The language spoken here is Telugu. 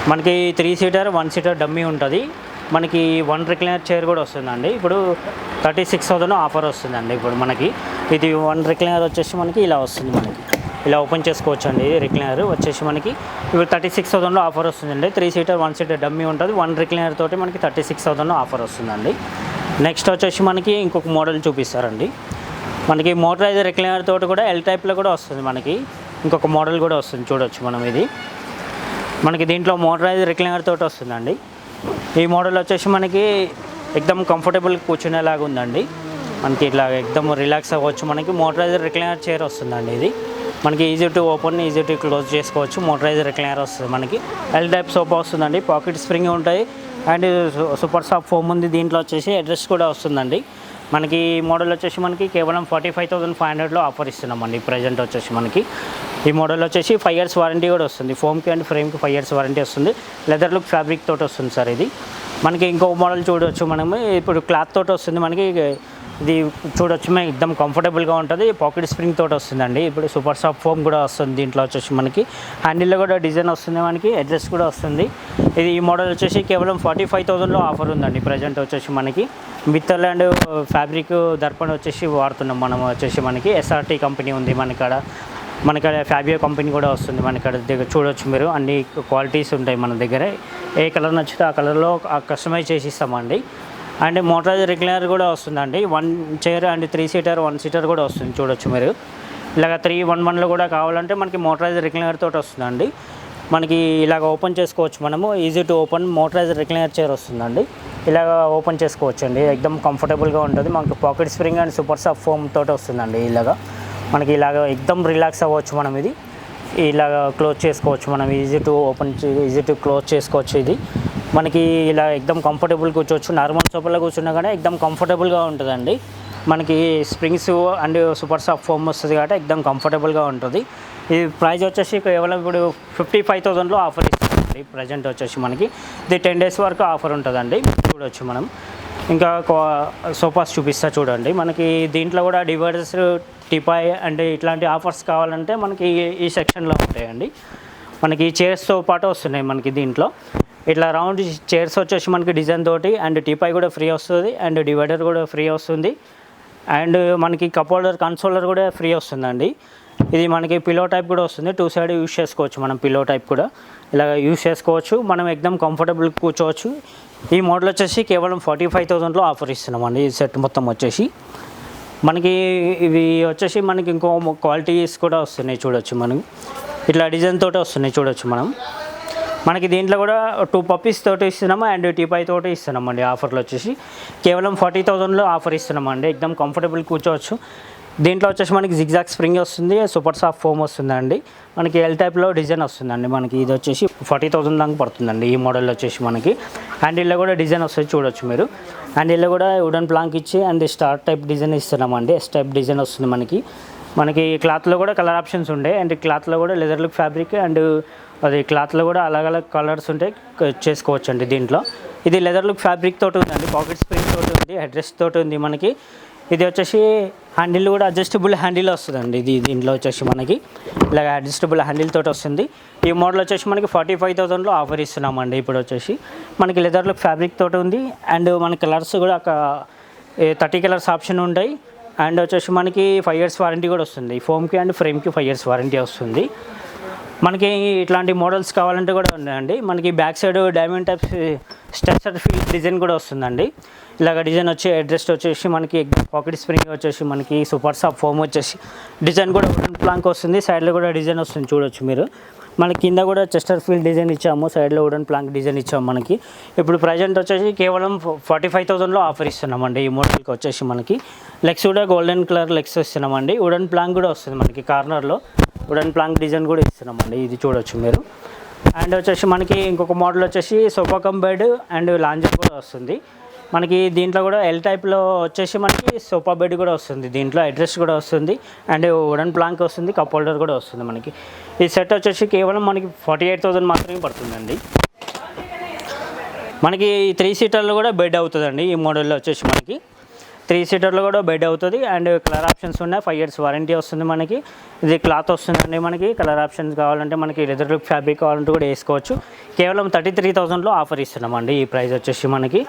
మనకి 3 సీటర్ 1 సీటర్ డమ్మీ ఉంటుంది. మనకి 1 రిక్లైనర్ చైర్ కూడా వస్తుందండి. ఇప్పుడు 36,000 ఆఫర్ వస్తుందండి. ఇప్పుడు మనకి ఇది 1 రిక్లైనర్ వచ్చేసి మనకి ఇలా వస్తుంది. మనకి ఇలా ఓపెన్ చేసుకోవచ్చు అండి. రిక్లైనర్ వచ్చేసి మనకి ఇప్పుడు 36,000 ఆఫర్ వస్తుందండి. 3 సీటర్ 1 సీటర్ డమ్మీ ఉంటుంది. 1 రిక్లైనర్ తోటి మనకి 36,000 ఆఫర్ వస్తుందండి. నెక్స్ట్ వచ్చేసి మనకి ఇంకొక మోడల్ చూపిస్తారండి. మనకి మోటరైజర్ రిక్లైనర్ తోటి కూడా ఎల్ టైప్లో కూడా వస్తుంది. మనకి ఇంకొక మోడల్ కూడా వస్తుంది, చూడొచ్చు మనం. ఇది మనకి దీంట్లో మోటరైజర్ రిక్లైనర్ తోటి వస్తుందండి. ఈ మోడల్ వచ్చేసి మనకి ఎక్దమ్ కంఫర్టబుల్ కూర్చునేలాగా ఉందండి. మనకి ఇట్లా ఎక్దమ్ రిలాక్స్ అవ్వచ్చు. మనకి మోటరైజర్ రిక్లైనర్ చైర్ వస్తుందండి. ఇది మనకి easy to open, easy to close చేసుకోవచ్చు. మోటరైజర్ రిక్లైనర్ వస్తుంది. మనకి ఎల్ టైప్ సోఫా వస్తుందండి. పాకెట్ స్ప్రింగ్ ఉంటాయి అండ్ సూపర్ సాఫ్ట్ ఫోమ్ ఉంది. దీంట్లో వచ్చేసి అడ్రస్ కూడా వస్తుందండి. మనకి ఈ మోడల్ వచ్చేసి మనకి కేవలం 45,500లో ఆఫర్ ఇస్తున్నామండి. ప్రజెంట్ వచ్చేసి మనకి ఈ మోడల్ వచ్చేసి 5 years వారంటీ కూడా వస్తుంది. ఫోమ్కి అండ్ ఫ్రేమ్కి 5 years వారంటీ వస్తుంది. లెదర్ లుక్ ఫ్యాబ్రిక్ తోటి వస్తుంది సార్. ఇది మనకి ఇంకో మోడల్ చూడవచ్చు మనము. ఇప్పుడు క్లాత్ తోటి వస్తుంది. మనకి ఇది చూడొచ్చు మేము ఎక్దమ్ కంఫర్టబుల్గా ఉంటుంది. పాకెట్ స్ప్రింగ్ తోటి వస్తుందండి. ఇప్పుడు సూపర్ సాఫ్ట్ ఫోమ్ కూడా వస్తుంది. దీంట్లో వచ్చేసి మనకి హ్యాండిల్లో కూడా డిజైన్ వస్తుంది. మనకి అడ్రస్ కూడా వస్తుంది. ఇది ఈ మోడల్ వచ్చేసి కేవలం 45,000లో ఆఫర్ ఉందండి. ప్రజెంట్ వచ్చేసి మనకి మిత్తల్ అండ్ ఫ్యాబ్రిక్ దర్పణ వచ్చేసి వాడుతున్నాం మనం. వచ్చేసి మనకి SRT కంపెనీ ఉంది మనకాడ. మనకాడ ఫ్యాబియో కంపెనీ కూడా వస్తుంది మనకాడ. దగ్గర చూడొచ్చు మీరు, అన్ని క్వాలిటీస్ ఉంటాయి మన దగ్గర. ఏ కలర్ నచ్చితే ఆ కలర్లో కస్టమైజ్ చేసి ఇస్తామండి. అండ్ మోటరైజర్ రిక్లైనర్ కూడా వస్తుందండి. 1 చైర్ అండ్ 3 సీటర్ 1 సీటర్ కూడా వస్తుంది. చూడొచ్చు మీరు. ఇలాగ 311లో కూడా కావాలంటే మనకి మోటరైజర్ రిక్లైనర్ తోటి వస్తుందండి. మనకి ఇలాగ ఓపెన్ చేసుకోవచ్చు మనము. Easy to open motorized recliner chair వస్తుందండి. ఇలాగ ఓపెన్ చేసుకోవచ్చు అండి. ఎక్దమ్ కంఫర్టబుల్గా ఉంటుంది. మనకి pocket spring and super soft foam తోటి వస్తుందండి. ఇలాగ మనకి ఇలాగ ఎక్దమ్ రిలాక్స్ అవ్వచ్చు మనం. ఇది ఇలాగ క్లోజ్ చేసుకోవచ్చు మనం. Easy to open, easy to close చేసుకోవచ్చు. ఇది మనకి ఇలా ఎక్దమ్ కంఫర్టబుల్ కూర్చోవచ్చు. నార్మల్ సోఫాలో కూర్చున్నా కానీ ఎక్దమ్ కంఫర్టబుల్గా ఉంటుందండి. మనకి springs and super soft foam వస్తుంది కాబట్టి ఎక్దమ్ కంఫర్టబుల్గా ఉంటుంది. ఈ ప్రైస్ వచ్చేసి కేవలం ఇప్పుడు 55,000లో ఆఫర్ ఇస్తుందండి. ప్రజెంట్ వచ్చేసి మనకి ఇది 10 days వరకు ఆఫర్ ఉంటుందండి. చూడవచ్చు మనం. ఇంకా సోఫాస్ చూపిస్తా చూడండి. మనకి దీంట్లో కూడా డివైడర్స్, టిపాయ్ అండ్ ఇట్లాంటి ఆఫర్స్ కావాలంటే మనకి ఈ సెక్షన్లో ఉంటాయండి. మనకి చైర్స్తో పాటు వస్తున్నాయి మనకి దీంట్లో. ఇట్లా రౌండ్ చైర్స్ వచ్చేసి మనకి డిజైన్ తోటి అండ్ టీపాయ్ కూడా ఫ్రీ వస్తుంది అండ్ డివైడర్ కూడా ఫ్రీ వస్తుంది. అండ్ మనకి కప్ హోల్డర్, కన్సోలర్ కూడా ఫ్రీ వస్తుందండి. ఇది మనకి పిల్లో టైప్ కూడా వస్తుంది. 2 side యూస్ చేసుకోవచ్చు మనం. పిల్లో టైప్ కూడా ఇలా యూస్ చేసుకోవచ్చు మనం. ఎక్దమ్ కంఫర్టబుల్ కూర్చోవచ్చు. ఈ మోడల్ వచ్చేసి కేవలం 45,000లో ఆఫర్ ఇస్తున్నామండి. ఈ సెట్ మొత్తం వచ్చేసి మనకి ఇవి వచ్చేసి మనకి ఇంకో క్వాలిటీస్ కూడా వస్తున్నాయి. చూడొచ్చు మనం. ఇట్లా డిజైన్ తోటి వస్తున్నాయి. చూడొచ్చు మనం. మనకి దీంట్లో కూడా 2 puppies తోటి ఇస్తున్నాము అండ్ టీపాయ్ తోటి ఇస్తున్నామండి. ఆఫర్లు వచ్చేసి కేవలం 40,000లో ఆఫర్ ఇస్తున్నామండి. ఎక్దమ్ కంఫర్టబుల్ కూర్చోవచ్చు. దీంట్లో వచ్చేసి మనకి జిగ్జాగ్ స్ప్రింగ్ వస్తుంది, సూపర్ సాఫ్ట్ ఫోమ్ వస్తుందండి. మనకి ఎల్ టైప్లో డిజైన్ వస్తుందండి. మనకి ఇది వచ్చేసి 40,000 దాకా పడుతుందండి. ఈ మోడల్ వచ్చేసి మనకి హ్యాండిల్లో కూడా డిజైన్ వస్తుంది. చూడొచ్చు మీరు. హ్యాండిల్లో కూడా వుడెన్ ప్లాంక్ ఇచ్చి అండ్ స్టార్ టైప్ డిజైన్ ఇస్తున్నామండి. ఎస్ టైప్ డిజైన్ వస్తుంది మనకి. మనకి క్లాత్లో కూడా కలర్ ఆప్షన్స్ ఉండే అండ్ క్లాత్లో కూడా లెదర్ లుక్ ఫ్యాబ్రిక్ అండ్ అది క్లాత్లో కూడా అలగ్ కలర్స్ ఉంటాయి, చేసుకోవచ్చు అండి దీంట్లో. ఇది లెదర్ లుక్ ఫ్యాబ్రిక్ తోటి ఉందండి. పాకెట్ స్ప్రింగ్ తోటి ఉంది, అడ్రస్ తోటి ఉంది మనకి. ఇది వచ్చేసి హ్యాండిల్ కూడా అడ్జస్టబుల్ హ్యాండిల్ వస్తుందండి. ఇది దీంట్లో వచ్చేసి మనకి ఇలాగ అడ్జస్టబుల్ హ్యాండిల్ తోటి వస్తుంది. ఈ మోడల్ వచ్చేసి మనకి 45,000లో ఆఫర్ ఇస్తున్నామండి. ఇప్పుడు వచ్చేసి మనకి లెదర్ లుక్ ఫ్యాబ్రిక్ తోటి ఉంది అండ్ మన కలర్స్ కూడా 30 కలర్స్ ఆప్షన్ ఉంటాయి. అండ్ వచ్చేసి మనకి 5 years వారంటీ కూడా వస్తుంది. ఫోమ్కి అండ్ ఫ్రేమ్కి 5 years వారంటీ వస్తుంది. మనకి ఇట్లాంటి మోడల్స్ కావాలంటే కూడా ఉన్నాయండి. మనకి back side diamond type structure feel design కూడా వస్తుందండి. ఇలాగ డిజైన్ వచ్చి అడ్రస్ వచ్చేసి మనకి పాకెట్ స్ప్రింగ్ వచ్చేసి మనకి సూపర్ సాఫ్ట్ ఫోమ్ వచ్చేసి డిజైన్ కూడా వుడెన్ ప్లాంక్ వస్తుంది. సైడ్లో కూడా డిజైన్ వస్తుంది. చూడొచ్చు మీరు. మనకి కింద కూడా చెస్టర్ ఫీల్ డిజైన్ ఇచ్చాము, సైడ్లో వుడెన్ ప్లాంక్ డిజైన్ ఇచ్చాము మనకి. ఇప్పుడు ప్రజెంట్ వచ్చేసి కేవలం 45,000లో ఆఫర్ ఇస్తున్నామండి. ఈ మోడల్కి వచ్చేసి మనకి లెగ్స్ కూడా గోల్డెన్ కలర్ లెగ్స్ ఇస్తున్నామండి. వుడెన్ ప్లాంక్ కూడా వస్తుంది మనకి. కార్నర్లో వుడెన్ ప్లాంక్ డిజైన్ కూడా ఇస్తున్నామండి. ఇది చూడొచ్చు మీరు. అండ్ వచ్చేసి మనకి ఇంకొక మోడల్ వచ్చేసి sofa cum bed and lounger కూడా వస్తుంది మనకి. దీంట్లో కూడా ఎల్ టైప్లో వచ్చేసి మనకి సోఫా బెడ్ కూడా వస్తుంది. దీంట్లో అడ్రస్ కూడా వస్తుంది అండ్ వుడెన్ ప్లాంక్ వస్తుంది, కప్ హోల్డర్ కూడా వస్తుంది మనకి. ఈ సెట్ వచ్చేసి కేవలం మనకి 48,000 మాత్రమే పడుతుందండి. మనకి 3 సీటర్లో కూడా బెడ్ అవుతుందండి. ఈ మోడల్లో వచ్చేసి మనకి 3 సీటర్లో కూడా బెడ్ అవుతుంది అండ్ కలర్ ఆప్షన్స్ ఉన్నాయి. 5 years వారంటీ వస్తుంది మనకి. ఇది క్లాత్ వస్తుందండి మనకి. కలర్ ఆప్షన్స్ కావాలంటే మనకి లెదర్ ఫ్యాబ్రిక్ కావాలంటే కూడా వేసుకోవచ్చు. కేవలం 33,000లో ఆఫర్ ఇస్తున్నామండి. ఈ ప్రైస్ వచ్చేసి మనకి